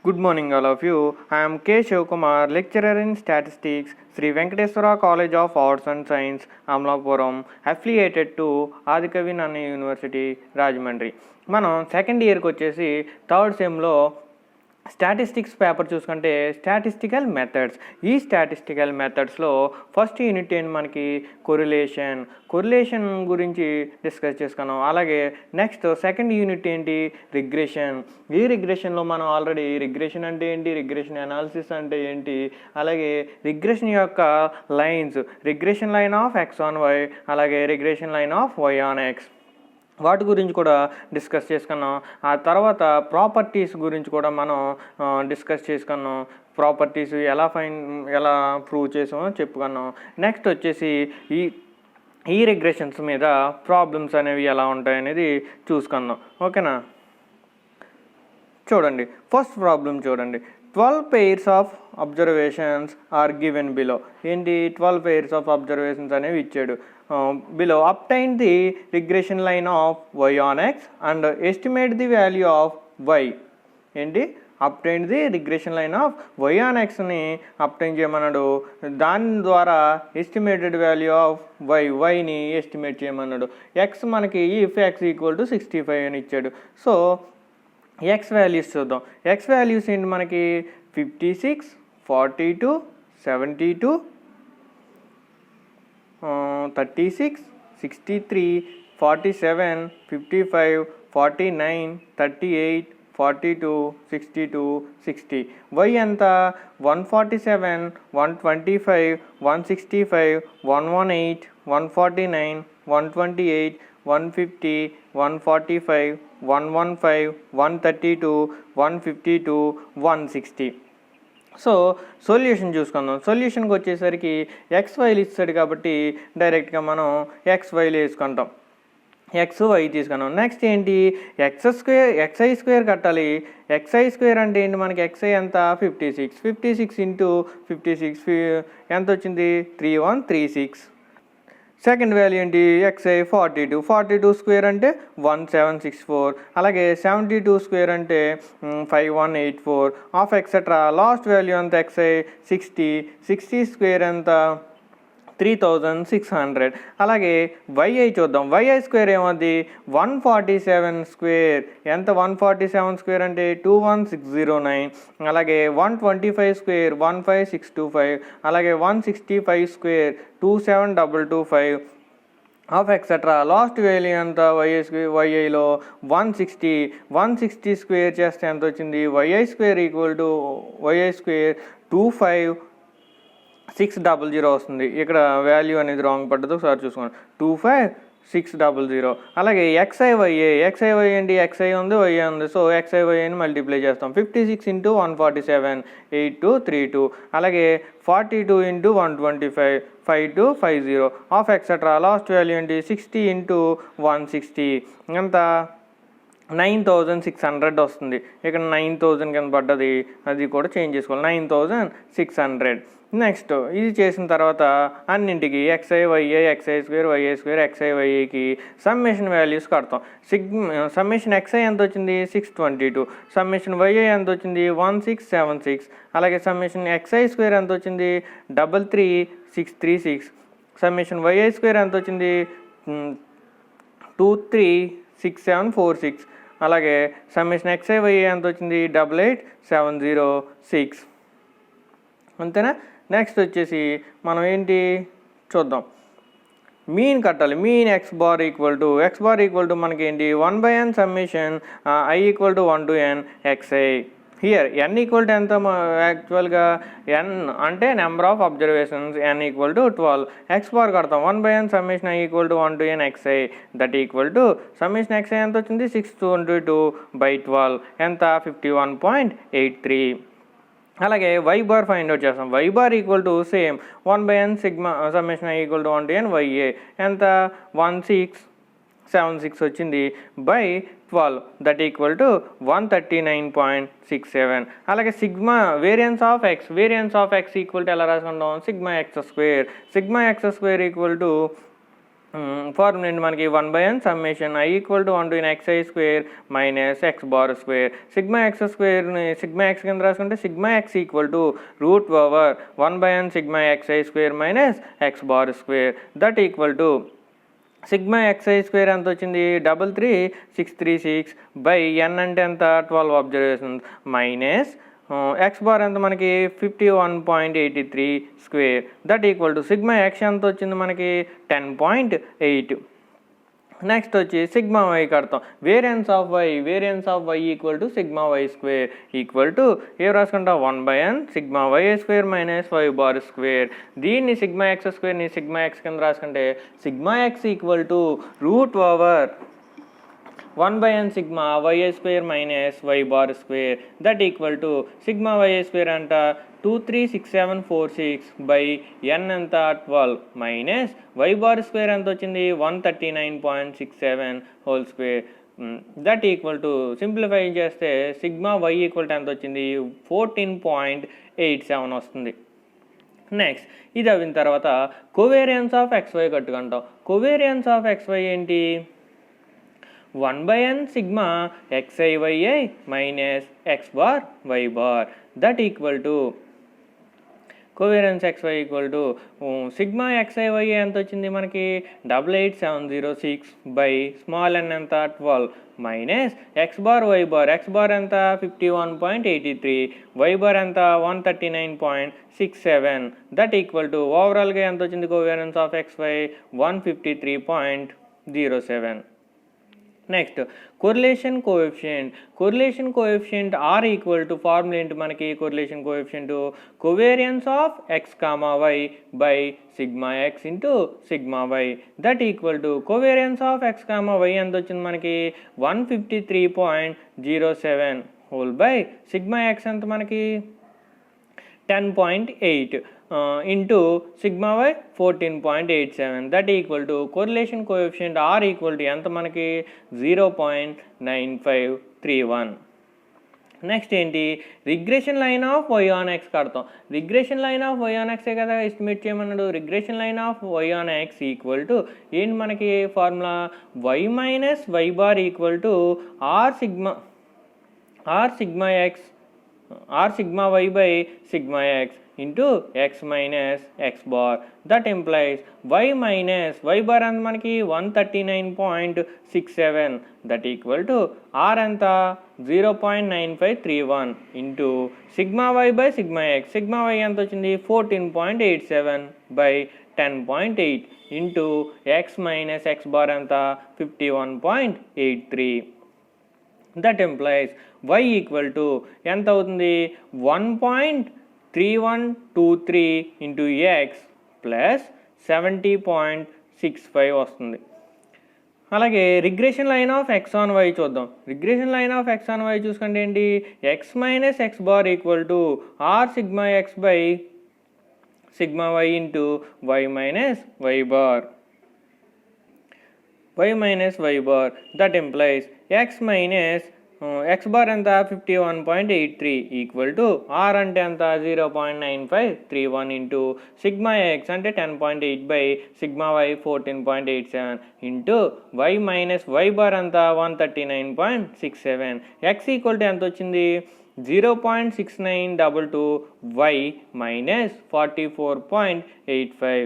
Good morning, all of you. I am K. Shivkumar, lecturer in statistics, Sri Venkateswara College of Arts and Science, Amlapuram, affiliated to Adikavi Nanni University, Rajahmundry. మనం second ఇయర్కి వచ్చేసి third సెమ్లో statistics paper చూసుకుంటే statistical methods. ఈ statistical మెథడ్స్లో first unit ఏంటి మనకి correlation గురించి discuss చేసుకున్నాం. అలాగే నెక్స్ట్ సెకండ్ యూనిట్ ఏంటి రిగ్రెషన్. ఈ రిగ్రెషన్లో మనం ఆల్రెడీ రిగ్రెషన్ అంటే ఏంటి, రిగ్రెషన్ అనాలిసిస్ అంటే ఏంటి, అలాగే రిగ్రెషన్ యొక్క lines, regression line of x on y, అలాగే regression line of y on x, వాటి గురించి కూడా డిస్కస్ చేసుకున్నాం. ఆ తర్వాత ప్రాపర్టీస్ గురించి కూడా మనం డిస్కస్ చేసుకున్నాం. ప్రాపర్టీస్ ఎలా ప్రూవ్ చేసామో చెప్పుకున్నాం. నెక్స్ట్ వచ్చేసి ఈ రిగ్రెషన్స్ మీద ప్రాబ్లమ్స్ అనేవి ఎలా ఉంటాయనేది చూసుకుందాం. ఓకేనా, చూడండి ఫస్ట్ ప్రాబ్లం చూడండి. 12 pairs of observations are given below. ఏంటి 12 pairs of observations అనేవి ఇచ్చాడు. below obtain the regression line of y on x and estimate the value of y. ఏంటి obtain the regression line of y on x ని obtain చేయమన్నాడు. దాని ద్వారా estimated value of వైని estimate చేయమన్నాడు. X మనకి if x equal to 65 అని ఇచ్చాడు. So X values చూద్దాం. ఎక్స్ వాల్యూస్ ఏంటి మనకి 56, 42, 72, 36, 63, 47, 55, 49, 38, 42, 62, 60. వై ఎంత 147, 125, 165, 118, 149, 128, 150, 145, 115, 132, 152, 160. సో సొల్యూషన్ చూసుకుందాం. సొల్యూషన్కి వచ్చేసరికి ఎక్స్ వైలు ఇస్తాడు కాబట్టి డైరెక్ట్గా మనం ఎక్స్ వైలు వేసుకుంటాం, ఎక్స్ వై తీసుకున్నాం. నెక్స్ట్ ఏంటి ఎక్స్ఐ స్క్వేర్ కట్టాలి. ఎక్స్ఐ స్క్వేర్ అంటే ఏంటి మనకి ఎక్స్ఐ ఎంత 56 ఇంటూ 56 ఎంత వచ్చింది 3136. సెకండ్ వాల్యూ ఏంటి ఎక్స్ఐ 42 స్క్వేర్ అంటే 1764. అలాగే 72 స్క్వేర్ అంటే 5184 ఆఫ్ ఎక్సెట్రా. లాస్ట్ వాల్యూ అంత ఎక్స్ఐ 60 స్క్వేర్ ఎంత 3600. అలాగే వైఐ చూద్దాం. వైఐ స్క్వేర్ ఏమవుద్ది 147 స్క్వేర్ ఎంత 147 స్క్వేర్ అంటే 21609. అలాగే 125 స్క్వేర్ 15625. అలాగే 165 square 27225 of etcetera. Last value ఎంత వైఐలో 160 స్క్వేర్ చేస్తే ఎంత వచ్చింది yi square equal to yi square 25600 వస్తుంది. ఇక్కడ వాల్యూ అనేది రాంగ్ పడ్డది, ఒకసారి చూసుకోండి 25600. అలాగే ఎక్స్ఐ వై ఏంటి ఎక్స్ఐ ఉంది వై ఉంది. సో ఎక్స్ఐ వైని మల్టిప్లై చేస్తాం. 56 ఇంటూ 147 8232. అలాగే 42 into 125 5250 of etcetera. Last value ఏంటి 60 ఇంటూ 160 ఎంత 9600 వస్తుంది. ఇక్కడ 9000 కింద పడ్డది, అది కూడా చేంజ్ చేసుకోవాలి 9600. నెక్స్ట్ ఇది చేసిన తర్వాత అన్నింటికి x i y i x i square y i square x i వైఏకి సమ్మేషన్ వాల్యూస్ కడతాం. సమ్మేషన్ ఎక్స్ఐ ఎంత వచ్చింది 622. సమ్మేషన్ వైఏ ఎంత వచ్చింది 1676. అలాగే సమ్మేషన్ ఎక్స్ఐ స్క్వేర్ ఎంత వచ్చింది 33636. సమ్మేషన్ వైఐ స్క్వేర్ ఎంత వచ్చింది 236746. అలాగే సమ్మేషన్ ఎక్స్ఐ వైఏ ఎంత వచ్చింది 88706. అంతేనా. నెక్స్ట్ వచ్చేసి మనం ఏంటి చూద్దాం. మీన్ కట్టాలి. Mean x bar equal to మనకి ఏంటి 1/n summation i equal to 1 to n xi. Here n equal to ఎంత యాక్చువల్గా n అంటే number of observations, n equal to 12. X bar కడతాం 1/n summation i equal to 1 to n xi. That equal to summation xi ఎంత వచ్చింది 622/12 ఎంత 51.83. అలాగే y bar find out చేస్తాం. Y bar equal to same 1/n sigma summation i equal to 1 to n వైఏ ఎంత 1676 వచ్చింది by 12. That equal to 139.67. అలాగే sigma variance of x equal to ఎలా రాసుకుంటాం sigma x square equal to formula ఏంటి మనకి 1/n summation i equal to 1 to xi square minus x bar square. Sigma x స్క్వేర్ని sigma x కింద రాసుకుంటే sigma x equal to root over 1/n sigma xi square minus x bar square that equal to sigma xi square ఎంత వచ్చింది 33636 by n అంటే ఎంత 12 observations minus x bar ఎంత మనకి 51.83 square that equal to sigma x ఎంత వచ్చింది మనకి 10.8. Next వచ్చి సిగ్మా వై కడతాం. Variance of y equal to sigma y square equal to ఏ రాసుకుంటాం 1/n sigma y square minus y bar square. దీన్ని సిగ్మా ఎక్స్ స్క్వేర్ని సిగ్మా ఎక్స్ కింద రాసుకుంటే sigma x equal to root over 1/n sigma y square minus y bar square that equal to sigma y square అంట 236746 by n ఎంత 12 minus y bar square ఎంత వచ్చింది 139.67 whole square that equal to simplify చేస్తే sigma y equal to ఎంత వచ్చింది 14.87 వస్తుంది. Next ఇది అయిన తర్వాత కోవేరియన్స్ ఆఫ్ XY కట్టుకుంటాం. కోవేరియన్స్ ఆఫ్ XY ఏంటి 1/n sigma xi yi minus x bar y bar that equal to covariance XY equal to sigma xi yi ఎంత వచ్చింది మనకి 88706 బై స్మాల్ n ఎంత 12 మైనస్ x బార్ ఎంత 51.83 y bar ఎంత 139.67 that equal to ఓవరాల్గా ఎంత వచ్చింది covariance of XY 153.07. Next correlation coefficient r equal to formula ఏంటి మనకి correlation coefficient covariance of x comma y by sigma x into sigma y that equal to covariance of x comma y ఎంత వచ్చింది మనకి 153.07 whole by sigma x ఎంత మనకి 10.8 into sigma y 14.87 that equal to correlation coefficient r equal to ఎంత మనకి 0.9531. Next ఏంటి regression line of y on x కడతాం. Regression line of y on ఎక్సే కదా ఎస్టిమేట్ చేయమన్నాడు. Regression line of y on x equal to ఏంటి మనకి formula y minus y bar equal to r sigma y by sigma x into x minus x bar that implies y minus y bar and manaki 139.67 that equal to r anta 0.9531 into sigma y by sigma x anta ochindi 14.87 by 10.8 into x minus x bar anta 51.83. that implies y equal to ఎంత అవుతుంది 1.3123 into x plus 70.65 వస్తుంది. అలాగే regression line of x on y చూద్దాం. Regression line of x on y చూసుకుంటే ఏంటి x minus x bar equal to r sigma x by sigma y into y minus y bar that implies x minus x bar ఎంత 51.83 equal to are అంటే ఎంత 0.9531 into sigma x అంటే 10.8 by sigma y 14.87 into y minus y bar అంత 139.67 X equal to ఎంత వచ్చింది 0.6922 why minus 44.85.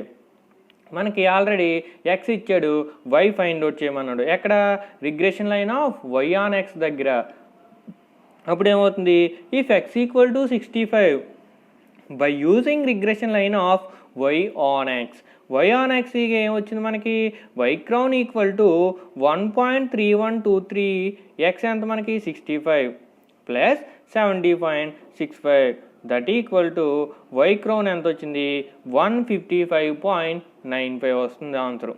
మనకి already x ఇచ్చాడు y find out చేయమన్నాడు ఎక్కడ regression line of y on x దగ్గర. అప్పుడు ఏమవుతుంది if x equal to 65 by using regression line of y on x ఏమొచ్చింది మనకి y crown equal to 1.3123 x ఎంత మనకి 65 plus 70.65 that equal to y crown ఎంత వచ్చింది 155.95 వస్తుంది ఆన్సర్.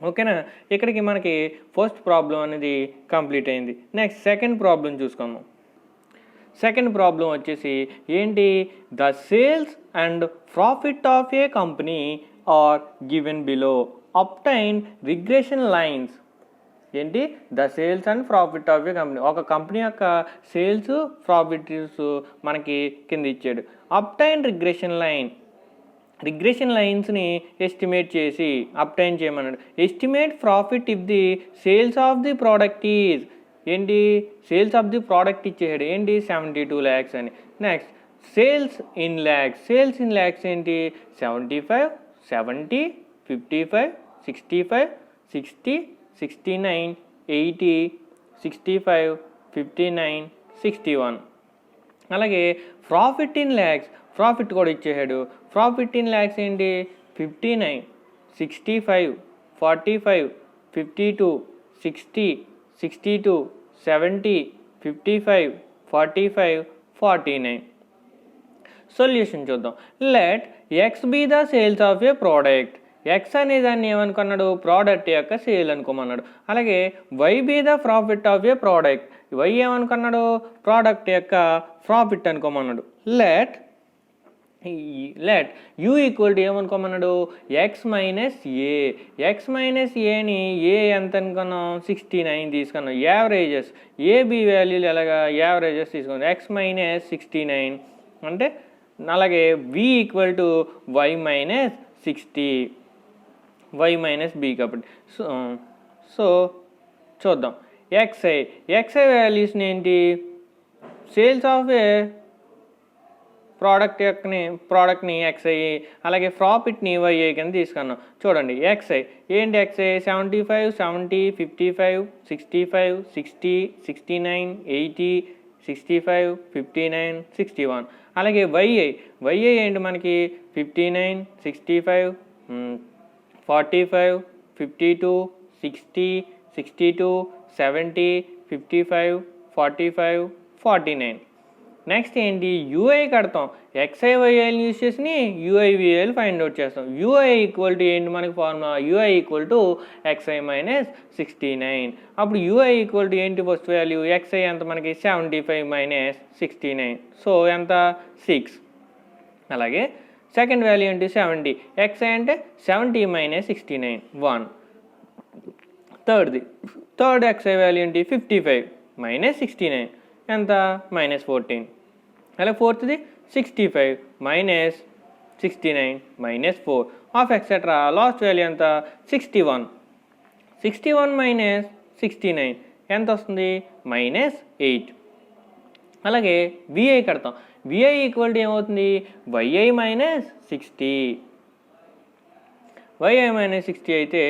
ఓకేనా, ఇక్కడికి మనకి ఫస్ట్ ప్రాబ్లం అనేది కంప్లీట్ అయింది. నెక్స్ట్ సెకండ్ ప్రాబ్లం చూసుకుందాం. సెకండ్ ప్రాబ్లం వచ్చేసి ఏంటి the sales and profit of a company are given below obtain regression lines. ఏంటి the sales and profit of a company, ఒక కంపెనీ యొక్క సేల్స్ ప్రాఫిట్స్ మనకి కింద ఇచ్చాడు. అబ్టైన్ రిగ్రెషన్ లైన్ రిగ్రెషన్ లైన్స్ని ఎస్టిమేట్ చేసి అప్టైన్ చేయమన్నాడు. Estimate profit if the sales of the product is ఏంటి, సేల్స్ ఆఫ్ ది ప్రోడక్ట్ ఇచ్చేసాడు ఏంటి 72 lakhs అని. Next sales in lakhs, sales in lakhs ఏంటి 75, 70, 55, 65, 60, 69, 80, 65, 59, 61. అలాగే ప్రాఫిట్ ఇన్ ల్యాక్స్, ప్రాఫిట్ కూడా ఇచ్చేసాడు. ప్రాఫిట్ ఇన్ ల్యాక్స్ ఏంటి 59, 65, 45, 52, 60, 62, 70, 55, 45, 49. సొల్యూషన్ చూద్దాం. Let x be the sales of a product, x అనే దాన్ని ఏమనుకున్నాడు, ప్రోడక్ట్ యొక్క సేల్ అనుకోమన్నాడు. అలాగే y be the profit of a product, y ఏమనుకున్నాడు, ప్రోడక్ట్ యొక్క ప్రాఫిట్ అనుకోమన్నాడు. లెట్ యూ ఈక్వల్ టు ఏమనుకోమన్నాడు, x minus a, x minus ఏని ఏ ఎంత అనుకున్నాం 69 తీసుకున్నాం. యావరేజెస్ ఏబి వాల్యూలు ఎలాగా యావరేజెస్ తీసుకున్నాం, ఎక్స్ మైనస్ 69 అంటే అలాగే v equal to y minus 60, y minus b కాబట్టి. సో చూద్దాం. ఎక్స్ఐ వాల్యూస్ని ఏంటి, సేల్స్ ఆఫ్ ఏ ప్రోడక్ట్ని ఎక్స్ఐ, అలాగే ప్రాఫిట్ని వైఐ కింద తీసుకున్నాం. చూడండి ఎక్స్ఐ ఏంటి, ఎక్స్ఐ 75, 70, 55, 65, 60, 69, 80, 65, 59, 61. అలాగే వైఐ ఏంటి మనకి 59, 65, 45, 52, 60, 62, 70, 55, 45, 49. నెక్స్ట్ ఏంటి, యూఐ కడతాం. ఎక్స్ఐ వైఐని యూజ్ చేసి యూఐవిఐలు ఫైండ్ అవుట్ చేస్తాం. యూఐ ఈక్వల్ టు ఏంటి మనకి formula, UI equal to xi minus 69. అప్పుడు యూఐ ఈక్వల్ టు ఏంటి ఫస్ట్ వాల్యూ, ఎక్స్ఐ ఎంత మనకి 75 మైనస్ 69, సో ఎంత 6. అలాగే సెకండ్ వాల్యూ ఏంటి 70, ఎక్స్ఐ అంటే 70 మైనస్ 69 1. థర్డ్ ఎక్స్ఐ వాల్యూ ఏంటి 55 మైనస్ 69 ఎంత -14. అలాగే ఫోర్త్ది 65 minus 69 minus 4 of etcetera. Last value ఎంత 61 మైనస్ 69 ఎంత వస్తుంది -8. అలాగే విఐ కడతాం. విఐ ఈక్వల్ టు ఏమవుతుంది, వైఐ మైనస్ 60. వైఐ మైనస్ 60 అయితే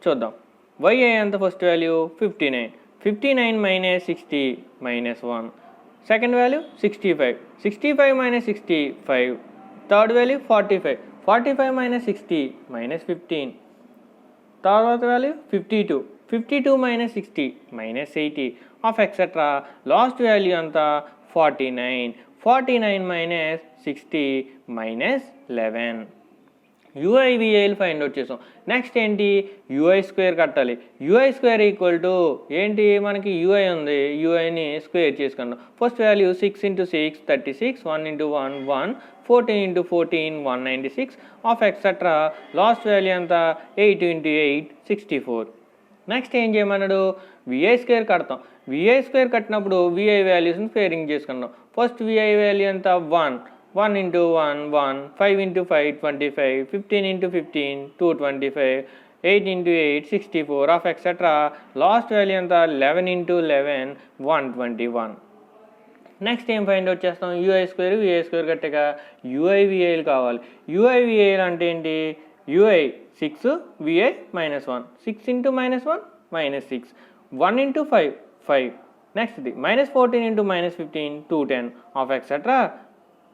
చూద్దాం. వైఐ ఎంత first value 59 minus 60 minus 1. Second value 65 minus 65. Third value 45 minus 60 minus 15. తర్వాత value 52 minus 60 minus 80 of etcetera. Last value అంతా 49 మైనస్ 60 మైనస్ 11. యూఐవిఐలు ఫైండ్ అవుట్ చేసాం. Next ఏంటి, UI square కట్టాలి. UI square equal to ఏంటి మనకి యూఐ ఉంది, యూఐని square చేసుకున్నాం. First value 6 × 6 36, 1 × 1 1, 14 × 14 196 of etcetera. Last value అంతా 8 × 8 64. నెక్స్ట్ ఏం చేయమన్నాడు, విఐ స్క్వేర్ కడతాం. విఐ స్క్వేర్ కట్టినప్పుడు విఐ వాల్యూస్ని స్క్వేరింగ్ చేసుకున్నాం. ఫస్ట్ విఐ వాల్యూ ఎంత 1 × 1 1, 5 × 5 25, 15 × 15 225, 8 × 8 64 ఆఫ్ ఎక్సెట్రా. లాస్ట్ వాల్యూ ఎంత 11 × 11 121. నెక్స్ట్ ఏం ఫైండ్ అవుట్ చేస్తాం, యూఐ స్క్వేర్ విఐ స్క్వేర్ కట్టగా యూఐవిఐలు కావాలి. యూఐవిఐలు అంటే ఏంటి, యూఐ 6 విఐ -1, 6 × -1 -6, 1 × 5 5. నెక్స్ట్ది -14 × -15 210 of etcetera.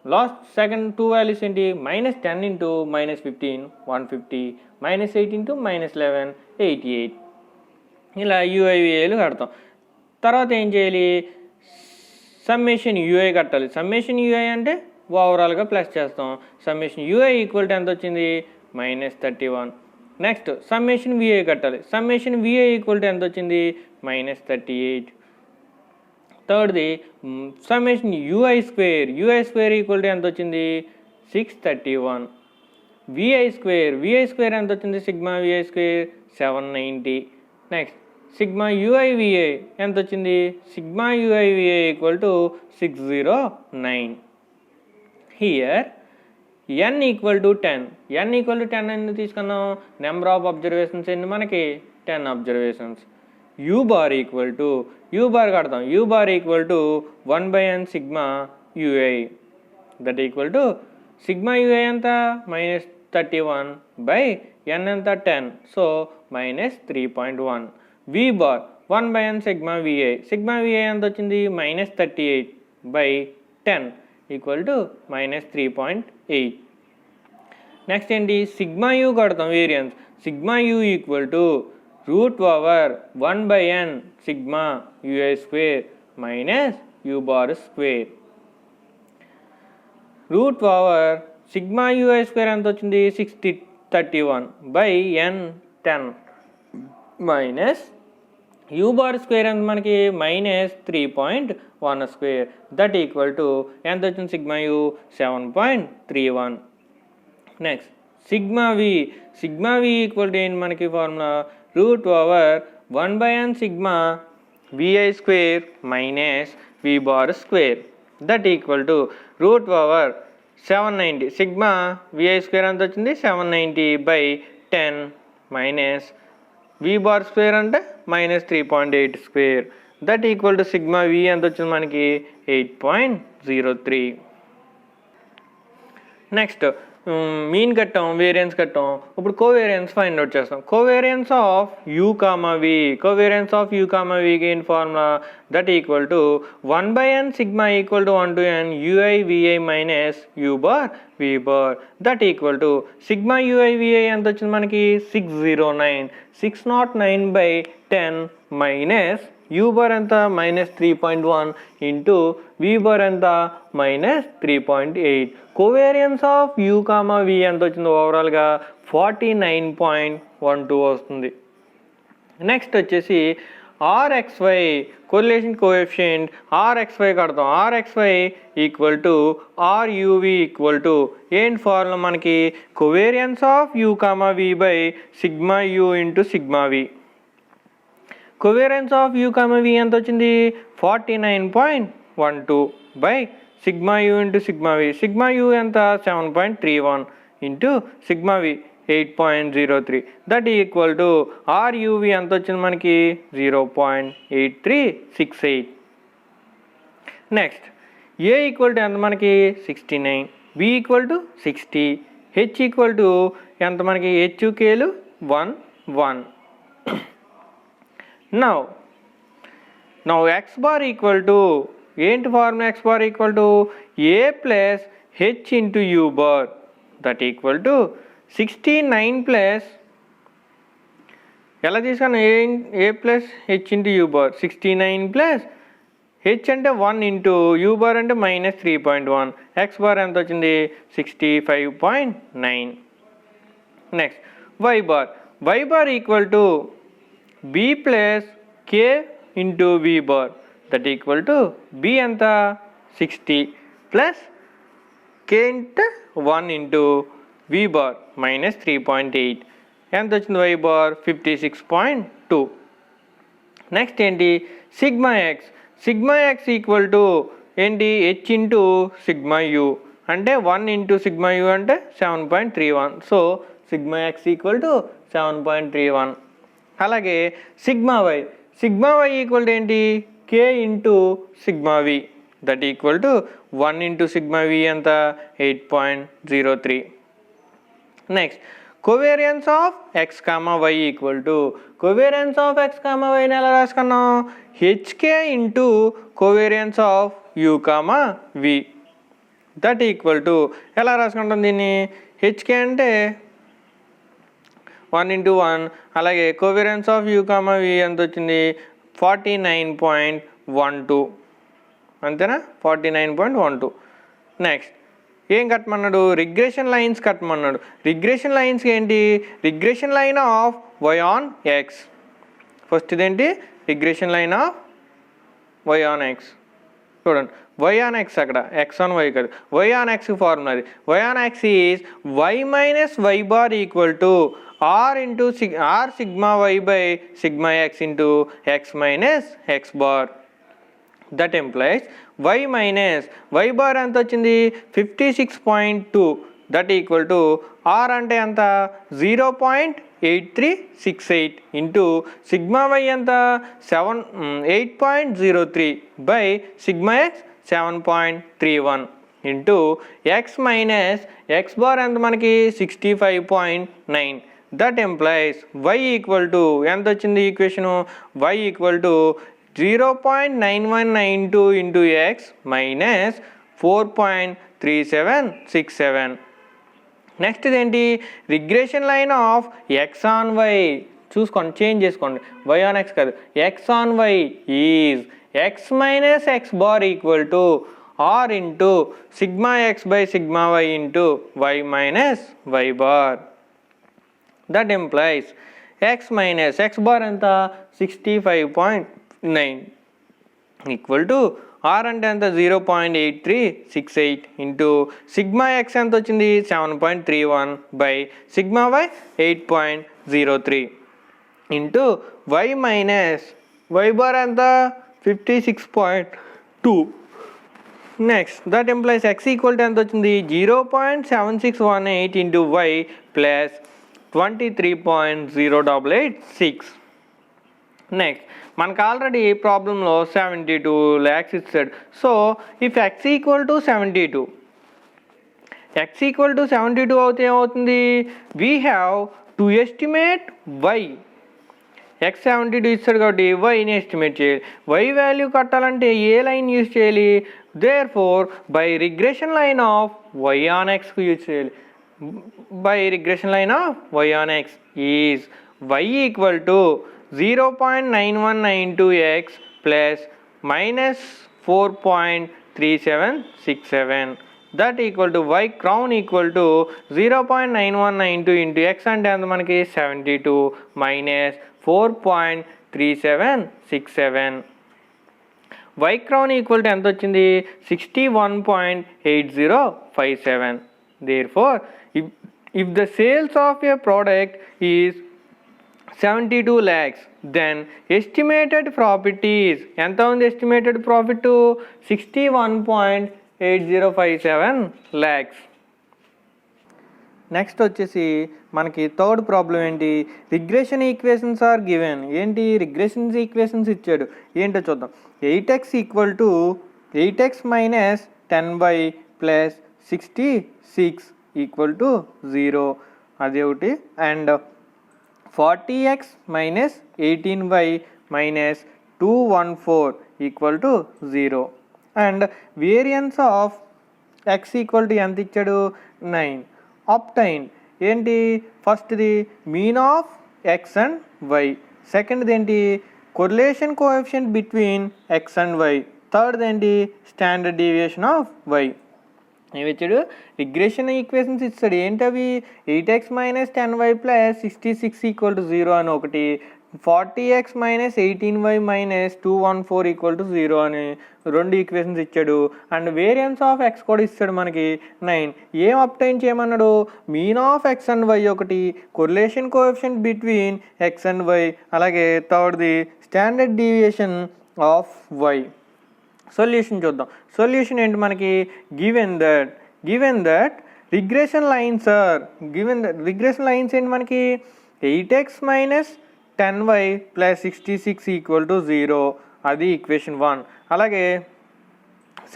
Last second two values ఏంటి, -10 × -15 150, -8 × -11 88. ఇలా యూఐవిఐలు కడతాం. తర్వాత ఏం చేయాలి, సమ్మేషన్ యూఐ కట్టాలి. సమ్మేషన్ యూఐ అంటే ఓవరాల్గా ప్లస్ చేస్తాం. సమ్మేషన్ యూఐ ఈక్వల్ టు ఎంత వచ్చింది -31. నెక్స్ట్ సమ్మేషన్ విఐ కట్టాలి. సమ్మేషన్ విఐ ఈక్వల్ టు ఎంత వచ్చింది -38. థర్డ్ది summation u i square equal to ఎంత వచ్చింది 631. విఐ స్క్వేర్ ఎంత వచ్చింది, sigma v i square 790. Next sigma u i v i ఎంత వచ్చింది, sigma u i v i equal to 609. Here n equal to 10. n equal to 10 ఎందుకు తీసుకున్నాం? నెంబర్ ఆఫ్ అబ్జర్వేషన్స్ ఎన్ని మనకి? 10 observations. u bar equal to u bar కడతాం. u bar equal to 1/n sigma ui. That equal to sigma ui ఎంత? -31/n ఎంత? 10. So -3.1. v bar 1/n sigma vi. Sigma vi ఎంత వచ్చింది? -38/10 equal to -3.8. Next ఏంటి? Sigma you కడతాం variance. Sigma you equal to √1/n sigma ui square minus u bar square. Sigma ui square ఎంత వచ్చింది? 631/n 10 minus u bar square ఎంత మనకి? -3.1 square. That equal to ఎంత వచ్చింది? Sigma u 7.31. Next sigma v. Sigma v equal to ఏంటి మనకి formula? √1/n sigma vi square minus v bar square. That equal to √790. Sigma vi square ఎంత వచ్చింది? 790/10 minus v bar square అంటే -3.8 square. That equal to sigma v ఎంత వచ్చింది మనకి? 8.03. Next mean కట్టాం, variance కట్టాం. ఇప్పుడు కోవేరియన్స్ ఫైండ్ అవుట్ చేస్తాం. Covariance of u comma v. Covariance of u comma v gain formula that equal to 1/n sigma equal to 1 to n ui vi minus u bar v bar. That equal to sigma ui vi ఎంత వచ్చింది మనకి? 609/10 minus u bar ఎంత? -3.1 into v bar ఎంత? -3.8. Covariance of u comma v ఎంత వచ్చింది? ఓవరాల్గా 49.12 వస్తుంది. Next వచ్చేసి rxy కొరిలేషన్ కోఎఫిషియంట్ rxy కడతాం. rxy equal to ruv equal to ఏంటి ఫార్ములా మనకి? Covariance of u comma v by sigma u into sigma v. Covariance of u comma v ఎంత వచ్చింది? 49.12 by sigma u into sigma v. Sigma u ఎంత? 7.31 into sigma v 8.03. That equal to ruv ఎంత వచ్చింది మనకి? 0.8368. Next a equal to ఎంత మనకి? 69. b equal to 60. h equal to ఎంత మనకి? hkలు 1. Now x bar equal to ఏంటి formula? x bar equal to a plus h into u bar. That equal to 69 plus ఎలా తీసుకున్నా? a plus h into u bar. 69 plus h అంటే 1 into u bar అంటే -3.1. x bar ఎంత వచ్చింది? 65.9. Next y bar. y bar equal to b plus k into v bar. That equal to b ఎంత? 60 plus k into 1 into v bar -3.8. ఎంత వచ్చింది? y bar 56.2. Next ఏంటి? Sigma X. Sigma x equal to ఏంటి? h into sigma u అంటే 1 into sigma u అంటే 7.31. So sigma x equal to 7.31. అలాగే sigma why. Sigma y equal to ఏంటి? k into sigma v. That equal to 1 into sigma v ఎంత? 8.03. Next covariance of x comma y equal to covariance of x comma వైని ఎలా రాసుకున్నాం? hk into covariance of u comma v. That equal to ఎలా రాసుకుంటాం దీన్ని? hk అంటే 1 into 1. అలాగే covariance of u comma v ఎంత వచ్చింది? 49.12. అంతేనా? 49.12. నెక్స్ట్ ఏం కట్టమన్నాడు? రిగ్రెషన్ లైన్స్ కట్టమన్నాడు. రిగ్రెషన్ లైన్స్ ఏంటి? Regression line of y on x. First ఇదేంటి? Regression line of y on x. చూడండి y ఆన్ x అక్కడ x ఆన్ y కాదు. y ఆన్ x ఫార్ములా అది. y on x is y minus y bar equal to r into r sigma y by sigma x into x minus x bar. That implies y minus y bar ఎంత వచ్చింది? 56.2. That equal to are అంటే ఎంత 0.8368 into sigma y ఎంత 8.03 by sigma x 7.31 into x minus x bar ఎంత మనకి 65.9. That implies y equal to ఎంత వచ్చింది equation y equal to 0.9192 into x minus 4.3767. Next ఇదేంటి regression line of x on y చూసుకోండి, change చేసుకోండి, y on x కాదు, x on y is x minus x bar equal to r into sigma x by sigma y into y minus y bar. That implies x minus x bar ఎంత 65.9 equal to are అంటే ఎంత 0.8368 into sigma x ఎంత వచ్చింది 7.31 by sigma y 8.03 into y minus y bar ఎంత 56.2. Next that implies x equal to ఎంత వచ్చింది 0.7618 into y plus 23.0886. Next మనకు already ప్రాబ్లంలో 72 lakhs ఇచ్చాడు. So if x equal to 72 అవుతే ఏమవుతుంది we have to estimate y. X 72 ఇస్తాడు కాబట్టి వైని ఎస్టిమేట్ చేయాలి. వై వాల్యూ కట్టాలంటే ఏ లైన్ యూజ్ చేయాలి, therefore by regression line of y on ఎక్స్కు use చేయాలి. By regression line of y on x is y equal to 0.9192x plus minus 4.3767. That equal to y crown equal to 0.9192 into x అంటే ఎంత మనకి 72 minus 4.3767. y crown equal to ఎంత వచ్చింది 61.8057. Therefore, if the sales of a product is 72 lakhs, then estimated profit is ఎంత ఉంది estimated profit 61.8057 lakhs. Next వచ్చేసి మనకి third problem ఏంటి, రిగ్రెషన్ ఈక్వేషన్స్ ఆర్ గివెన్. ఏంటి రిగ్రెషన్స్ ఈక్వేషన్స్ ఇచ్చాడు, ఏంటో చూద్దాం. 8x equal to 8x minus 10y plus 66 equal to 0 అది ఒకటి. And 40x minus 18y minus 214 equal to 0. And variance of x equal to ఎంత ఇచ్చాడు 9. obtain ఏంటి ఫస్ట్ది mean of x and y, సెకండ్ది ఏంటి correlation coefficient between x and y, థర్డ్ది ఏంటి standard deviation of y. ఏమి ఇచ్చాడు రిగ్రెషన్ ఈక్వేషన్స్ ఇస్తాడు. ఏంటవి 8x minus 10y plus 66 equal to 0 అని ఒకటి, 40x minus 18y minus 214 equal to 0 అని రెండు ఈక్వేషన్స్ ఇచ్చాడు. అండ్ వేరియన్స్ ఆఫ్ ఎక్స్ కూడా ఇస్తాడు మనకి 9. ఏం అప్టైన్ చేయమన్నాడు mean of x and y ఒకటి, correlation coefficient between x and y, అలాగే థర్డ్ది standard deviation of y. Solution చూద్దాం. సొల్యూషన్ ఏంటి మనకి given that regression lines are regression lines ఏంటి మనకి 8x minus 10y plus 66 equal to 0 అది ఈక్వేషన్ 1. అలాగే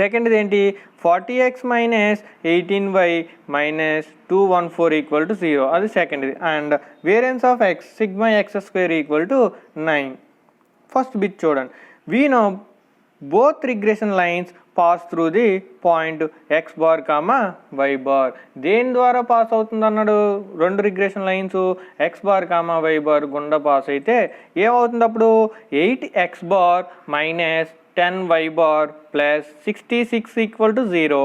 సెకండ్ది ఏంటి 40x minus 18y minus 214 equal to 0 అది సెకండ్ది. And variance of x sigma x square equal to 9. First bit చూడండి. We know both regression lines pass through the point x bar comma y bar. దేని ద్వారా pass అవుతుంది అన్నాడు, రెండు regression lines x bar comma y bar గుండా pass అయితే ఏమవుతుంది అప్పుడు 8x bar minus 10y bar plus 66 equal to 0.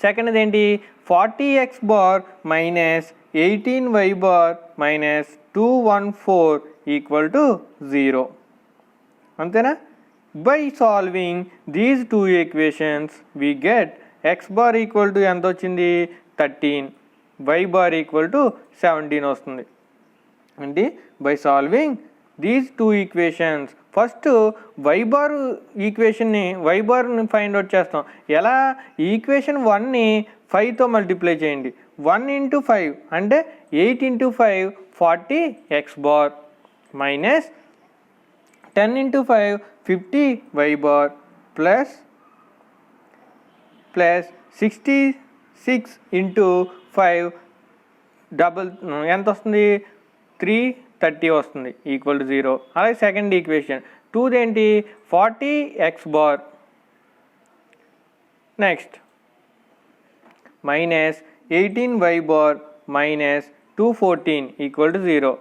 Second ఏంటి 40x bar minus 18y bar minus 214 equal to 0. అంతేనా? By solving these two equations we get x bar equal to ఎంత వచ్చింది 13, y bar equal to 17 వస్తుంది. అంటే by solving these two equations first y bar ఈక్వేషన్ని y బార్ని find out చేస్తాం. ఎలా? Equation 1ని 5తో మల్టిప్లై చేయండి. 1 ఇంటూ 5 అంటే 8 into 5 40 x bar minus 10 into 5 50 y bar plus 66 into 5 double ఎంత వస్తుంది? 330 వస్తుంది ఈక్వల్ టు 0. అలాగే సెకండ్ ఈక్వేషన్ 2 ఏంటి? 40 x bar next minus 18 y bar minus 214 equal to 0.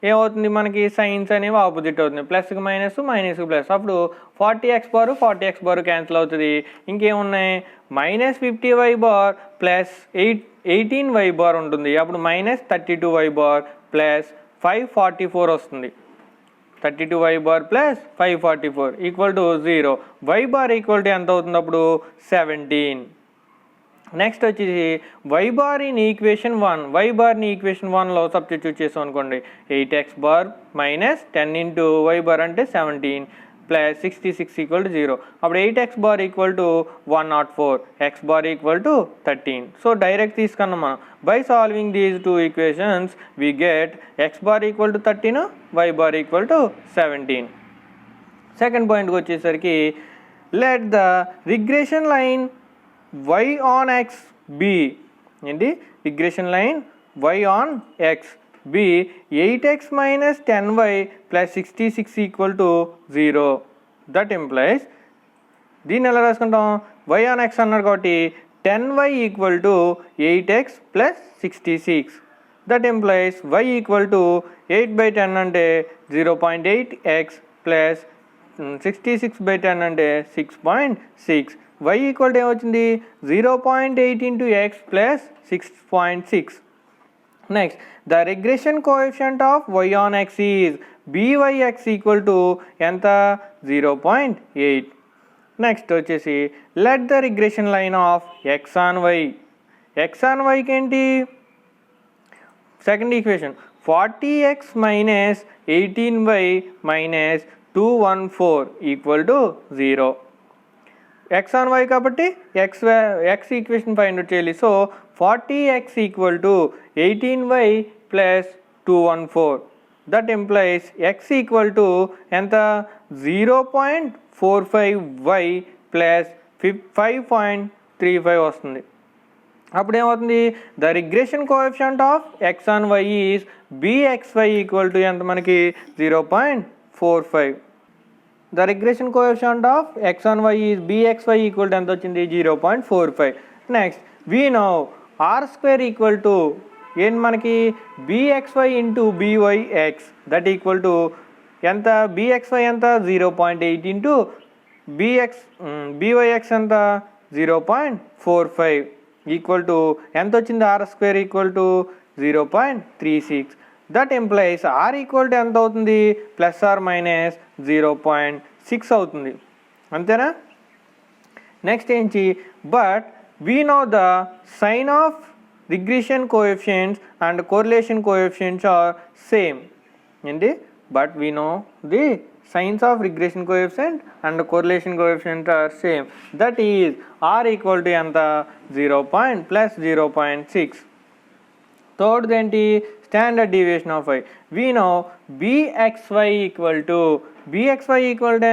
ఏమవుతుంది? మనకి సైన్స్ అనేవి ఆపోజిట్ అవుతుంది. ప్లస్కి మైనస్, మైనస్కి ప్లస్. అప్పుడు 40 ఎక్స్ బార్ క్యాన్సిల్ అవుతుంది. ఇంకేమున్నాయి? Minus 50 y bar plus 18 y bar ఉంటుంది. అప్పుడు మైనస్ 32 వై బార్ ప్లస్ 544 వస్తుంది. 32 y bar plus 544 equal to 0. Y bar equal to ఎంత అవుతుంది అప్పుడు? 17. నెక్స్ట్ వచ్చేసి y bar in equation 1. Y బార్ని ఈక్వేషన్ 1లో సబ్స్టిట్యూట్ చేసాం అనుకోండి. 8x bar minus 10 into y bar అంటే 17 ప్లస్ 66 ఈక్వల్ టు 0. అప్పుడు 8x bar equal to 104, x bar equal to 13. So direct తీసుకున్నాం మనం. By solving these two equations we get x bar equal to 13, y bar equal to 17. Second పాయింట్కి వచ్చేసరికి let the regression line y on x b ఏంటి? Regression line y on x b 8x minus 10y plus 66 equal to 0. That implies దీన్ని ఎలా రాసుకుంటాం? y on x అన్నారు కాబట్టి 10y equal to 8x plus 66. That implies y equal to 8/10 అంటే 0.8x plus 66/10 అంటే 6.6. y equal to ఏమొచ్చింది? 0.8 into x plus 6.6. Next the regression coefficient of y on x is byx equal to ఎంత? 0.8. Next వచ్చేసి let the regression line of x on y. x on వైకి ఏంటి? Second equation 40x minus 18y minus 214 equal to 0. x on y కాబట్టి x equation find out చేయాలి. So 40x equal to 18y plus 214. That implies x equal to ఎంత? 0.45y plus 5.35 వస్తుంది. అప్పుడు ఏమవుతుంది? The regression coefficient of x on y is bxy equal to ఎంత మనకి? 0.45. The regression coefficient of x on y is bxy equal to ఎంత వచ్చింది? 0.45. Next we know r square equal to ఏంటి మనకి? bxy into byx that equal to ఎంత? bxy ఎంత? 0.8 into byx ఎంత? 0.45 equal to ఎంత వచ్చింది? R square equal to 0.36. That implies r equal to ఎంత అవుతుంది? ప్లస్ ఆర్ మైనస్ 0.6 అవుతుంది. అంతేనా? నెక్స్ట్ ఏంటి? But we know the sign of regression coefficients and correlation coefficients are same. ఏంటి? But we know the signs of regression coefficient and correlation coefficient are same. That is r equal to ఎంత? 0.6. Third ఏంటి? Standard deviation of y. We know bxy equal to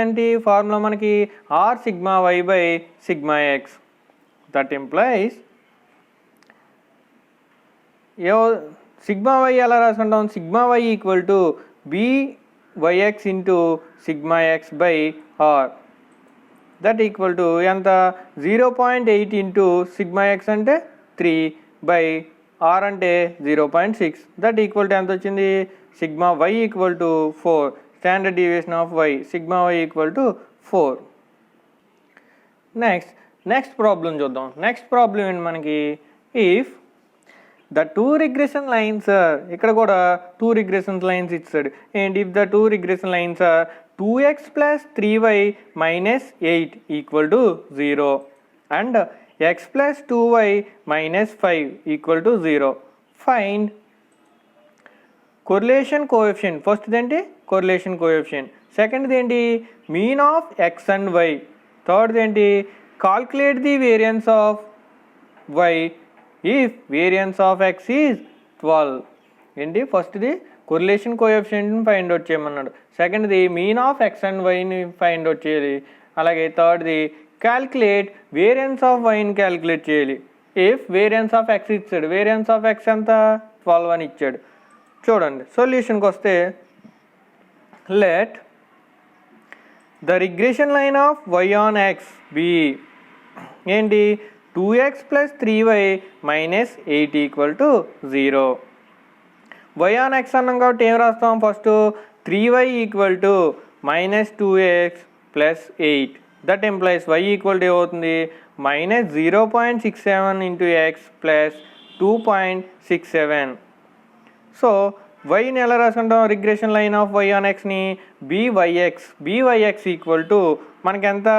ఏంటి? Formula మనకి r sigma y by sigma x. That implies sigma y ఎలా రాసుకుంటాం? Sigma y equal to byx into sigma x by r. That equal to ఎంత? 0.8 into sigma x అంటే 3 by r అంటే 0.6. That equal to ఎంత వచ్చింది? Sigma y equal to 4. Standard deviation of y sigma y equal to 4. Next problem చూద్దాం. Next problem ఏంటి మనకి? If the two regression lines ఇక్కడ కూడా టూ రిగ్రెషన్ లైన్స్ ఇచ్చాడు. And if the two regression lines are 2x plus 3y minus 8 equal to 0 and x plus 2y minus 5 equal to 0. Find correlation coefficient. First ఏంటి? Correlation coefficient. సెకండ్ది ఏంటి, mean of x and y. థర్డ్ది ఏంటి, calculate the variance of y if variance of x is 12. ఏంటి, ఫస్ట్ది correlation కోఎఫిషియంట్ని find out చేయమన్నాడు. సెకండ్ది మీన్ ఆఫ్ ఎక్స్ అండ్ వైని ఫైండ్ అవుట్ చేయాలి. అలాగే థర్డ్ది క్యాల్కులేట్ వేరియన్స్ ఆఫ్ వైని క్యాల్కులేట్ చేయాలి. ఇఫ్ వేరియన్స్ ఆఫ్ ఎక్స్ ఇచ్చాడు, వేరియన్స్ ఆఫ్ ఎక్స్ ఎంత 12 అని ఇచ్చాడు. చూడండి సొల్యూషన్కి వస్తే, let the regression line of y on x b ఏంటి, 2x + 3y - 8 = 0. Why on x అన్నాం కాబట్టి ఏం రాస్తాం, first 3y = -2x + 8. That implies y ఏమవుతుంది, -0.67 × x + 2.67. సో వైని ఎలా రాసుకుంటాం, regression line of y on ఎక్స్ని byx మనకి ఎంత,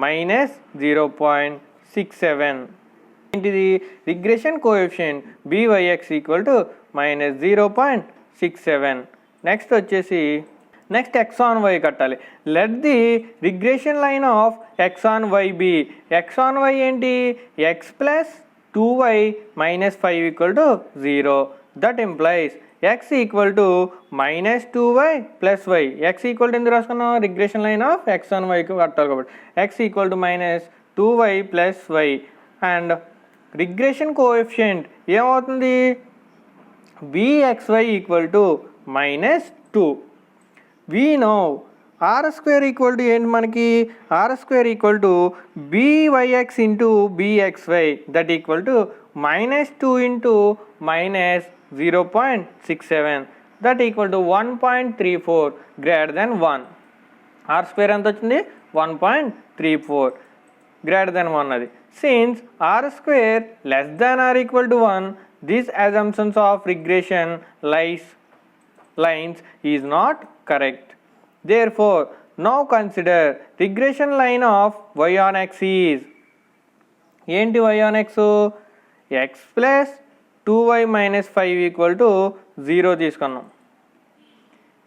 -0.67. ఏంటిది, రిగ్రెషన్ కోఎఫిషియంట్ byx -0.67. నెక్స్ట్ వచ్చేసి ఎక్స్ ఆన్ వై కట్టాలి. Let the regression line of x on y b. X on y ఏంటి, x + 2y - 5 = 0. That implies x -2y + y. x ఎందుకు రాసుకున్నాం, regression line of x on వైకి కట్టాలి కాబట్టి x -2y + y. And regression coefficient ఏమవుతుంది, bxy -2. we know r² ఏంటి మనకి, r² byx × bxy that = -2 × -0.67 that = 1.34 > 1. r² ఎంత వచ్చింది, 1.34 > 1 అది. Since r² < or 1, this assumptions of regression lines is not correct. Therefore, now consider regression line of y on x is ఏంటి, y on x x + 2y - 5 = 0 తీసుకున్నాం.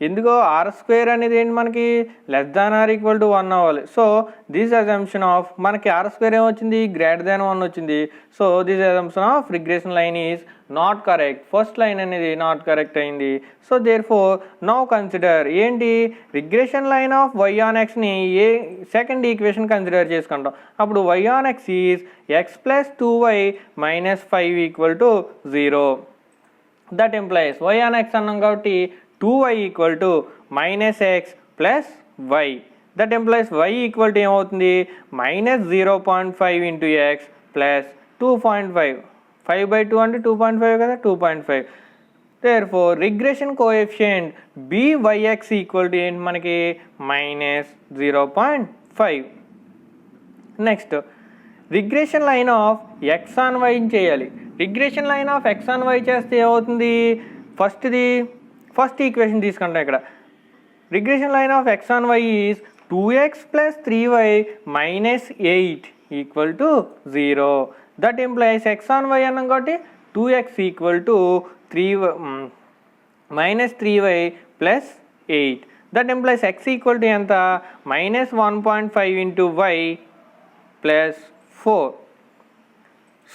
ఎందుకో r² అనేది ఏంటి మనకి < or 1 అవ్వాలి. సో దిస్ అజంప్షన్ ఆఫ్ మనకి r² ఏమొచ్చింది, <1 వచ్చింది. So this assumption of regression line is not correct. First line అనేది నాట్ కరెక్ట్ అయింది. So therefore now consider ఏంటి, regression line of y on ఎక్స్ని సెకండ్ ఈక్వేషన్ కన్సిడర్ చేసుకుంటాం. అప్పుడు y on x is x + 2y - 5 = 0. That implies y on x అన్నాం కాబట్టి 2y -x + y. That implies y ఏమవుతుంది, -0.5 × x + 2.5. 5/2 అంటే 2.5 కదా, 2.5. therefore regression coefficient byx ఏంటి మనకి, -0.5. Next regression line of x on y చేయాలి. Regression line of x on y చేస్తే ఏమవుతుంది, ఫస్ట్ ఈక్వేషన్ తీసుకుంటాం. ఇక్కడ regression line of x on y is 2x + 3y - 8 = 0. That implies x on y అన్నాం కాబట్టి 2x -3y + 8. That implies x ఎంత, -1.5 × y + 4.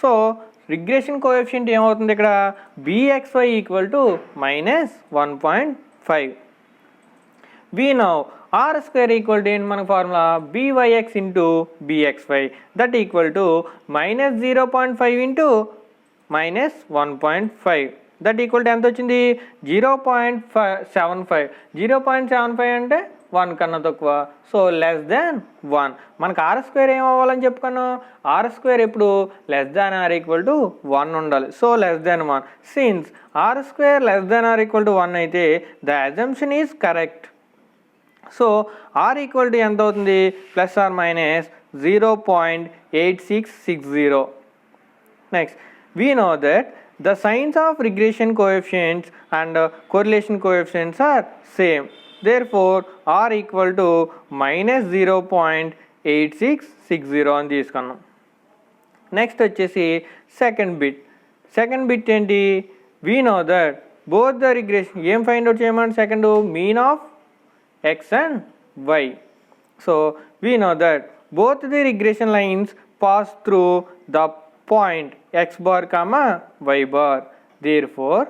So regression coefficient ఏమవుతుంది ఇక్కడ, bxy -1.5. we know r² ఏంటి మన formula, byx × bxy that = -0.5 × -1.5 that ఎంత వచ్చింది, 0.75. 0.75 అంటే 1 కన్నా తక్కువ. సో <1. మనకు r² ఏమవ్వాలని చెప్పుకున్నాం, r² ఎప్పుడు < or 1 ఉండాలి. సో <1. సిన్స్ r² < or 1 అయితే the assumption is correct. So r ఎంత అవుతుంది, ±0.8660. Next we know that the signs of regression coefficients and correlation coefficients are same. Therefore r -0.8660 అని తీసుకున్నాం. నెక్స్ట్ వచ్చేసి సెకండ్ బిట్ ఏంటి, we know that both the regression ఏం find out చేయమని, second mean of x and y. So we know that both the regression lines pass through the point x bar comma y bar. Therefore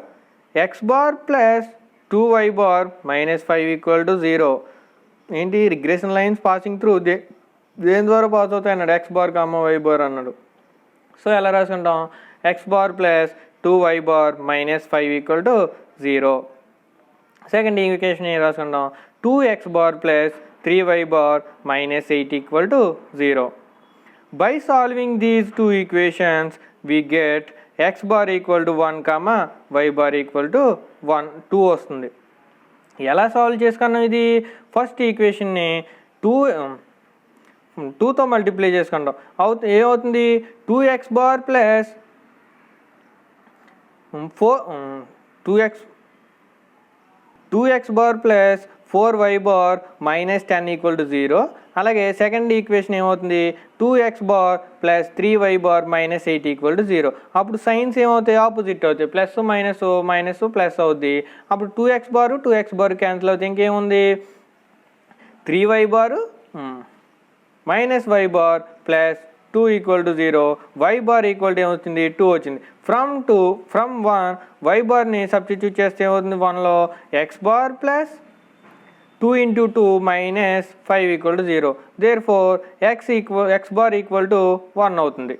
x bar plus 2y bar minus 5 equal to 0. ఏంటి regression lines passing through దేని ద్వారా pass అవుతాయి అన్నాడు, x bar comma y bar అన్నాడు. So ఎలా రాసుకుంటాం, x bar plus 2y bar minus 5 equal to 0. Second equation ఏం రాసుకుంటాం, 2x bar plus 3y bar minus 8 equal to 0. By solving these two equations we get x bar equal to 1 comma y bar equal to 2 వస్తుంది. ఎలా solve చేసుకున్నాం, ఇది first ఈక్వేషన్ని 2తో multiply చేసుకుంటాం. ఏమవుతుంది, 2x bar plus 2x bar plus 4y bar minus 10 equal to 0. అలాగే second equation ఏమవుతుంది, 2x bar plus 3y bar minus 8 equal to 0. అప్పుడు సైన్స్ ఏమవుతాయి, ఆపోజిట్ అవుతాయి, ప్లస్ మైనస్ మైనస్ ప్లస్ అవుద్ది. అప్పుడు 2x బార్ క్యాన్సిల్ అవుతాయి. ఇంకేముంది, 3y bar minus y bar plus 2 equal to 0. y bar equal to ఏమవుతుంది, 2 వచ్చింది. ఫ్రమ్ 1 y బార్ని సబ్స్టిట్యూట్ చేస్తే ఏమవుతుంది, 1లో x bar plus 2 into 2 minus 5 equal to 0. Therefore x bar equal to 1 అవుతుంది.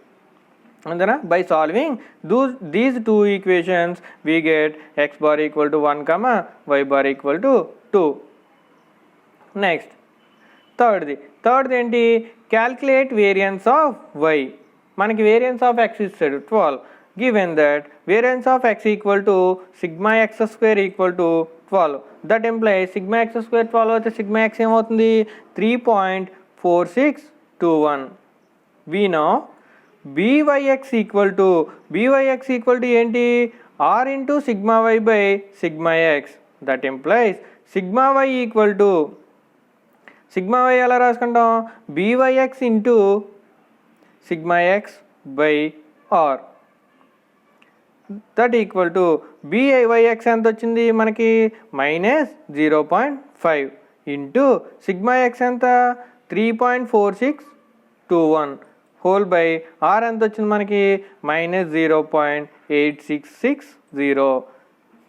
అంతేనా, by solving these two equations we get x bar equal to 1 comma y bar equal to 2. Next థర్డ్ది ఏంటి, calculate variance of y. మనకి variance of x ఇస్తాడు 12. Given that variance of x equal to sigma x square equal to 12. That employee sigma x square 12 అయితే sigma x ఏమవుతుంది, 3.4621. We know b y x equal to ఏంటి, r into sigma y by sigma x. That implies sigma y equal to sigma y ఎలా రాసుకుంటాం, b y x into sigma x by are. That equal to బీవైఎక్స్ ఎంత వచ్చింది మనకి, minus 0.5 into sigma x ఎంత 3.4621 whole by are ఎంత వచ్చింది మనకి, minus 0.8660.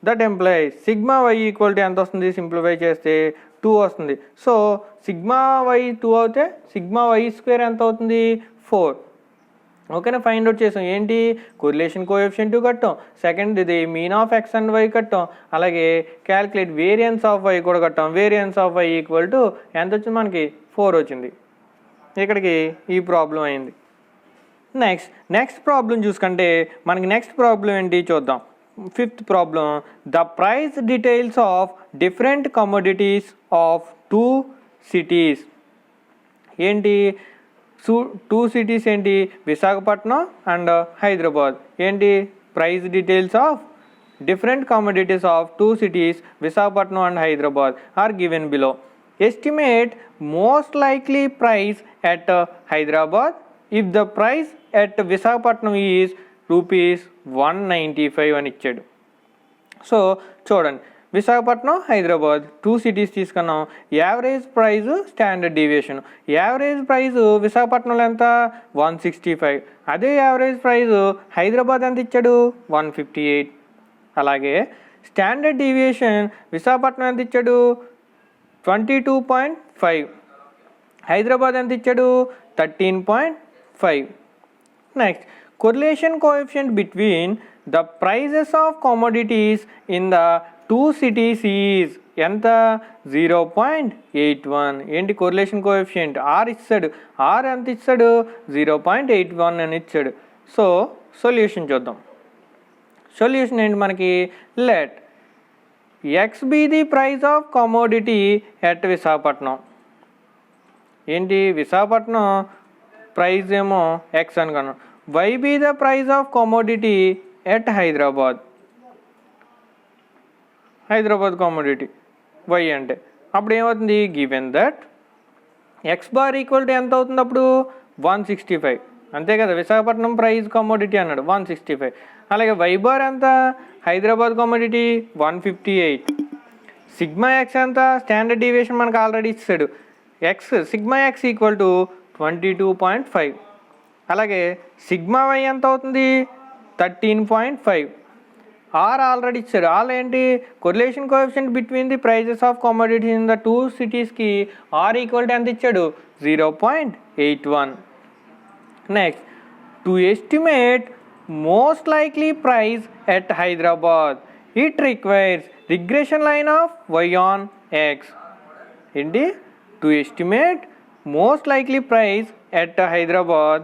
That employee sigma y equal to ఎంత వస్తుంది, సింప్లిఫై చేస్తే 2 వస్తుంది. సో సిగ్మా వై 2 అవుతే సిగ్మా వై స్క్వేర్ ఎంత అవుతుంది, 4. ఓకేనా, ఫైండ్ అవుట్ చేసాం. ఏంటి, కొరిలేషన్ కోఎఫిషియంట్ కట్టాం, సెకండ్ ఇది mean of x and y కట్టాం, అలాగే క్యాల్కులేట్ వేరియన్స్ ఆఫ్ వై కూడా కట్టాం. Variance of y equal to ఎంత వచ్చింది మనకి, 4 వచ్చింది. ఇక్కడికి ఈ ప్రాబ్లం అయింది. నెక్స్ట్ ప్రాబ్లం చూసుకుంటే మనకి నెక్స్ట్ ప్రాబ్లం ఏంటి చూద్దాం. Fifth problem, the price details of different commodities of 2 cities. ఏంటి, 2 cities ఏంటి, విశాఖపట్నం అండ్ హైదరాబాద్. ఏంటి, price details of different commodities of 2 cities Visakhapatnam and Hyderabad are given below. Estimate most likely price at Hyderabad if the price at Visakhapatnam is ₹195 అని ఇచ్చాడు. So చూడండి, Visakhapatnam Hyderabad 2 cities తీసుకున్నాం. Average price standard deviation. Average price విశాఖపట్నంలో ఎంత, 165. అదే average price Hyderabad ఎంత ఇచ్చాడు, 158. అలాగే స్టాండర్డ్ డీవియేషన్ విశాఖపట్నం ఎంత ఇచ్చాడు, 22.5. హైదరాబాద్ ఎంత ఇచ్చాడు, 13.5. Next, correlation coefficient between the prices of commodities in the 2 cities is ఎంత, 0.81. ఏంటి, correlation coefficient R ఇచ్చాడు. R ఎంత ఇచ్చాడు, 0.81 అని ఇచ్చాడు. సో సొల్యూషన్ చూద్దాం. సొల్యూషన్ ఏంటి మనకి, let x be the price of commodity at Visakhapatnam. ఏంటి, విశాఖపట్నం ప్రైస్ ఏమో ఎక్స్ అనుకున్నాం. Y be the price of commodity at Hyderabad. Hyderabad commodity y అంటే అప్పుడు ఏమవుతుంది, given that x bar equal to ఎంత అవుతుంది అప్పుడు, 165. అంతే కదా, విశాఖపట్నం ప్రైస్ కమోడిటీ అన్నాడు 165. అలాగే వై బార్ ఎంత, హైదరాబాద్ కమోడిటీ 158. సిగ్మా ఎక్స్ ఎంత, స్టాండర్డ్ డీవియేషన్ మనకు ఆల్రెడీ ఇచ్చాడు x sigma x equal to 22.5. అలాగే సిగ్మా వై ఎంత అవుతుంది 13.5. ఆర్ ఆల్రెడీ ఇచ్చారు. ఆల్ ఏంటి correlation coefficient between the prices of commodities in the two సిటీస్కి ఆర్ ఈక్వల్ టు ఎంత ఇచ్చాడు 0.81. Next to estimate most likely price at Hyderabad it requires regression line of y on x. ఏంటి to estimate most likely price at Hyderabad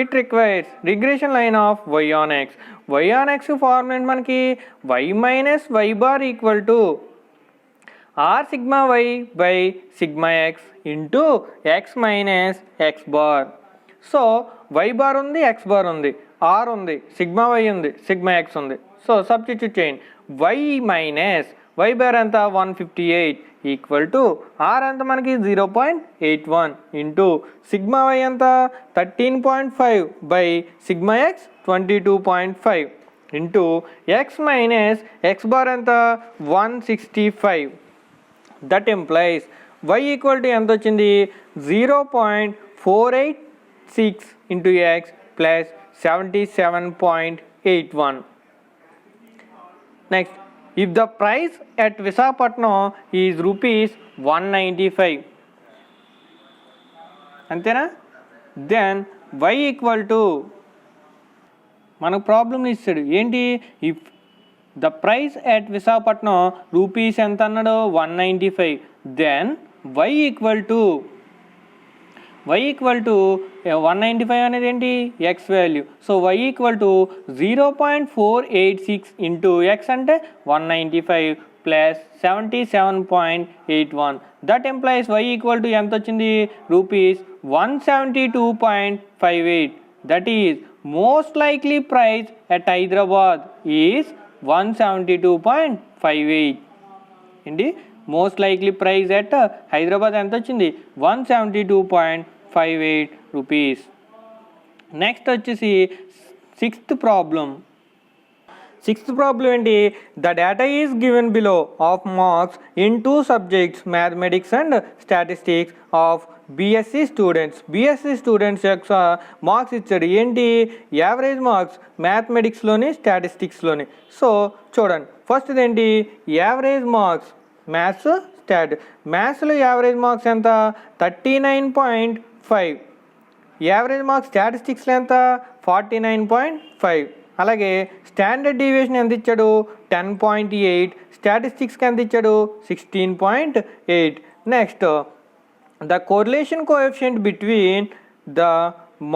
it requires regression line of y on x. Y on x formula మనకి y minus y bar equal to r sigma y by sigma x into x minus x bar. So y bar ఉంది, x bar ఉంది, r ఉంది, sigma y ఉంది, sigma x ఉంది. So substitute చేయండి. Y minus y bar ఎంత 158 equal to r ఎంత మనకి 0.81 into sigma y ఎంత 13.5 by sigma x 22.5 into x minus x bar ఎంత 165. That implies y equal to ఎంత వచ్చింది 0.486 into x plus 77.81. Next if the price at Visakhapatnam is rupees 195 అంతేనా, then y equal to మనకు problem ఇస్తాడు ఏంటి if the price at Visakhapatnam rupees ఎంత అన్నాడు 195, then y equal to 195 అనేది ఏంటి X value. So y equal to 0.486 into X అంటే 195 plus 77.81. That implies y equal to ఎంత వచ్చింది rupees 172.58. That is most likely price at Hyderabad is 172.58. ఏంటి most likely price at Hyderabad ఎంత వచ్చింది 172.58 రూపీస్. నెక్స్ట్ వచ్చేసి sixth problem ఏంటి the data is given below of marks in 2 subjects mathematics and statistics of BSc students యొక్క marks ఇచ్చాడు. ఏంటి average marks మ్యాథమెటిక్స్లోని స్టాటిస్టిక్స్లోని. సో చూడండి ఫస్ట్ ఏంటి యావరేజ్ మార్క్స్ మ్యాథ్స్లో యావరేజ్ మార్క్స్ ఎంత 39.5. యావరేజ్ మార్క్స్ స్టాటిస్టిక్స్లో ఎంత 49.5. అలాగే స్టాండర్డ్ డీవియేషన్ ఎంత ఇచ్చాడు 10.8. స్టాటిస్టిక్స్కి ఎంత ఇచ్చాడు 16.8. Next the correlation coefficient between the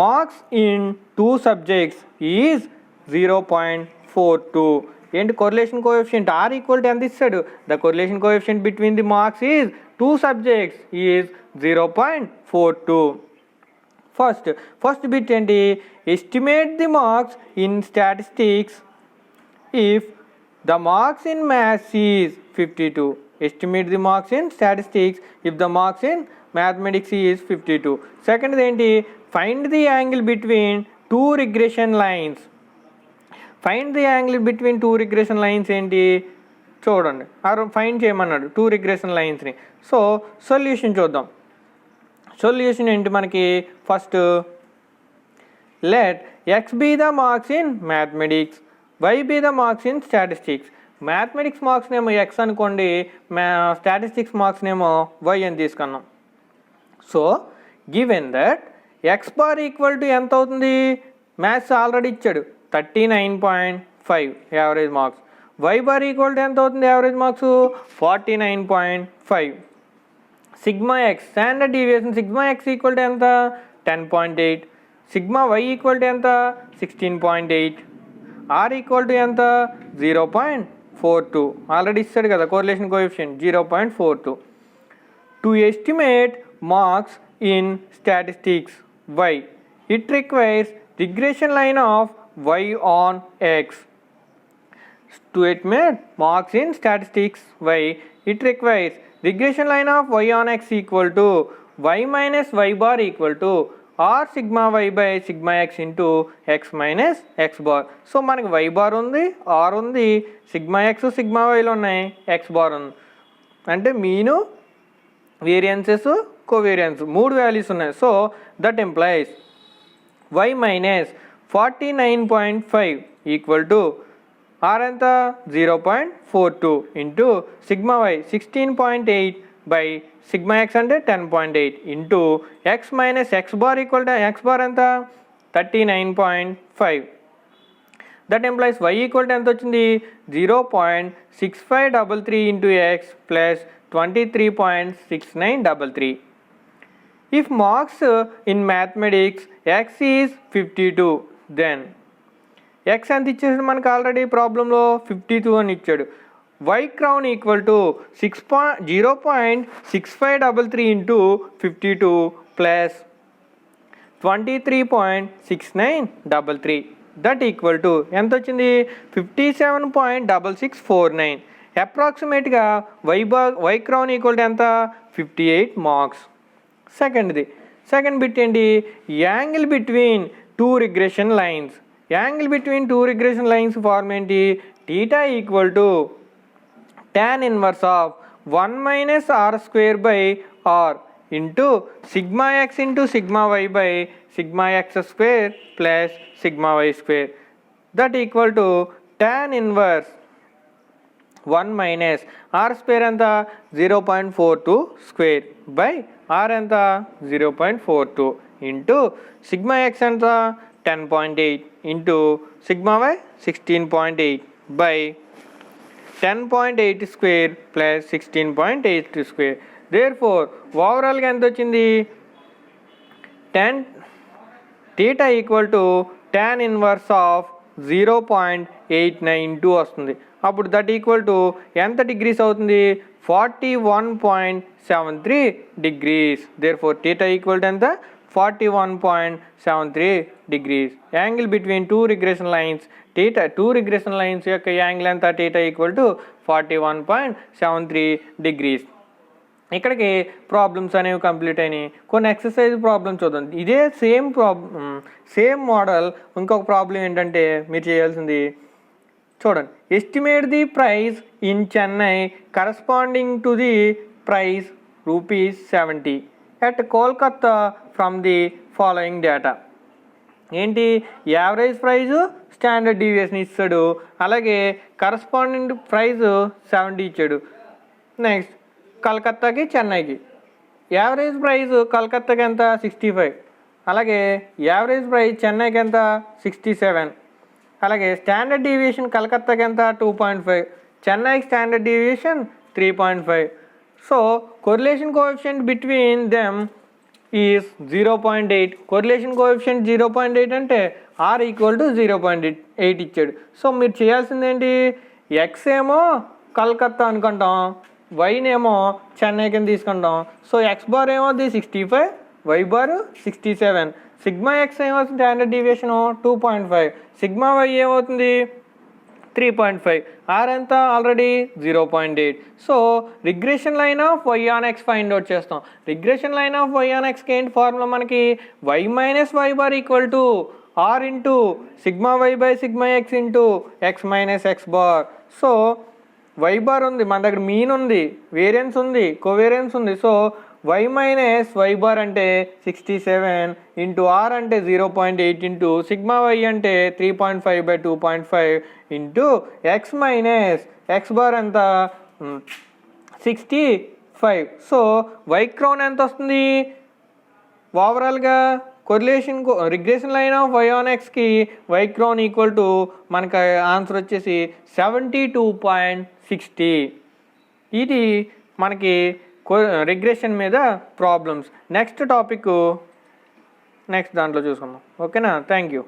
marks in 2 subjects is 0.42. ఏంటి correlation coefficient r equal to ఎంత ఇస్తాడు the correlation coefficient between the marks is 2 subjects is 0.42. First bit ఏంటి estimate the marks in statistics if the marks in maths is 52. Estimate the marks in statistics if the marks in mathematics is 52. Second ఏంటి find the angle between 2 regression lines. Find the angle between 2 regression lines ఏంటి చూడండి find చేయమన్నాడు 2 regression లైన్స్ని. So solution చూద్దాం. Solution ఏంటి మనకి first let x be the marks in mathematics, y be the marks in statistics. Mathematics marks నేమో x అనుకోండి, statistics marks నేమో వై అని తీసుకున్నాం. So given that x bar equal to ఎంత అవుతుంది మ్యాథ్స్ ఆల్రెడీ ఇచ్చాడు 39.5 average marks. Y bar equal to ఎంత అవుతుంది average marks 49.5. Sigma X standard deviation sigma x equal to ఎంత 10.8. సిగ్మా వై ఈక్వల్ టు ఎంత 16.8. ఆర్ ఈక్వల్ టు ఎంత 0.42. Already ఇస్తాడు కదా correlation coefficient 0.42. To estimate marks in statistics y it requires regression line of y on x. To estimate marks in statistics y, it requires regression line of y on x equal to y minus y bar equal to r sigma y by sigma x into x minus x bar. So మనకి y bar ఉంది, r ఉంది, sigma x sigma y లో ఉన్నాయి, x bar ఉంది. అంటే mean variances covariance 3 values ఉన్నాయి. So that implies y minus 49.5 equal to r ఎంత 0.42 into sigma y 16.8 by sigma x అంటే 10.8 into x minus x bar equal to x bar ఎంత 39.5. That implies y equal to ఎంత వచ్చింది 0.6533 into x plus 23.6933. If marks in mathematics x is 52, then x ఎంత ఇచ్చేసాడు మనకు already ప్రాబ్లంలో 52 అని ఇచ్చాడు. y crown equal to 0.6533 into 52 plus 23.6933. That equal to ఎంత వచ్చింది 57.6649. అప్రాక్సిమేట్గా y crown ఈక్వల్ టు ఎంత 58 మార్క్స్. సెకండ్ బిట్ ఏంటి angle between two regression lines. Angle between two regression lines formula ఏంటి theta equal to tan inverse of 1 minus r square by r into sigma x into sigma y by sigma x square plus sigma y square. That equal to tan inverse 1 minus r square ఎంత 0.42 square by are ఎంత 0.42 into sigma x ఎంత 10.8 into sigma y 16.8 by 10.8 square plus 16.8 square. Therefore ఓవరాల్గా ఎంత వచ్చింది theta equal to tan inverse of 0.892 వస్తుంది. అప్పుడు that equal to ఎంత degrees అవుతుంది 41.73 degrees. Therefore theta equal to ఎంత 41.73 degrees. Angle between two regression lines theta two regression lines యొక్క angle ఎంత థీటా ఈక్వల్ టు 41.73 డిగ్రీస్. ఇక్కడికి problems అనేవి complete అయినాయి. కొన్ని ఎక్సర్సైజ్ ప్రాబ్లమ్స్ చూద్దాం. ఇదే సేమ్ మోడల్ ఇంకొక ప్రాబ్లం ఏంటంటే మీరు చేయాల్సింది చూడండి. Estimate the price in Chennai corresponding to the price ₹70 at Kolkata from the following data. ఏంటి యావరేజ్ ప్రైజు స్టాండర్డ్ డీవియేషన్ ఇస్తాడు, అలాగే కరస్పాండింగ్ ప్రైస్ 70 ఇచ్చాడు. నెక్స్ట్ కలకత్తాకి చెన్నైకి యావరేజ్ ప్రైస్ కలకత్తాకి ఎంత 65, అలాగే యావరేజ్ ప్రైస్ చెన్నైకి ఎంత 67, అలాగే స్టాండర్డ్ డీవియేషన్ కలకత్తాకి ఎంత 2.5, చెన్నైకి standard deviation 3.5. So correlation coefficient between them is 0.8. Correlation coefficient 0.8 అంటే ఆర్ ఈక్వల్ టు 0.8 ఇచ్చాడు. సో మీరు చేయాల్సింది ఏంటి ఎక్స్ ఏమో కలకత్తా అనుకుంటాం, వైనేమో చెన్నై కింద తీసుకుంటాం. సో ఎక్స్ బార్ ఏమవుతుంది 65, వై బార్ 67. సిగ్మా ఎక్స్ ఏమవుతుంది స్టాండర్డ్ డీవియేషన్ 2.5, సిగ్మా వై ఏమవుతుంది 3.5, ఆర్ ఎంత already 0.8. So regression line of y on x find out చేస్తాం. Regression line of y on ఎక్స్కి ఏంటి ఫార్ములా మనకి y minus y bar equal to r into sigma y by sigma x into x minus x bar. So y bar ఉంది మన దగ్గర, mean ఉంది, variance ఉంది, covariance ఉంది. So y minus y bar అంటే 67 ఇంటూ ఆర్ అంటే 0.8 into sigma y అంటే 3.5 by 2.5 into x minus x bar ఎంత 65. సో వై క్రౌన్ ఎంత వస్తుంది ఓవరాల్గా regression line of y on ఎక్స్కి వై క్రౌన్ ఈక్వల్ టు మనకి ఆన్సర్ వచ్చేసి 72.60. ఇది మనకి రిగ్రెషన్ మీద ప్రాబ్లమ్స్. నెక్స్ట్ టాపిక్ నెక్స్ట్ దాంట్లో చూసుకుందాం. ఓకేనా, థ్యాంక్ యూ.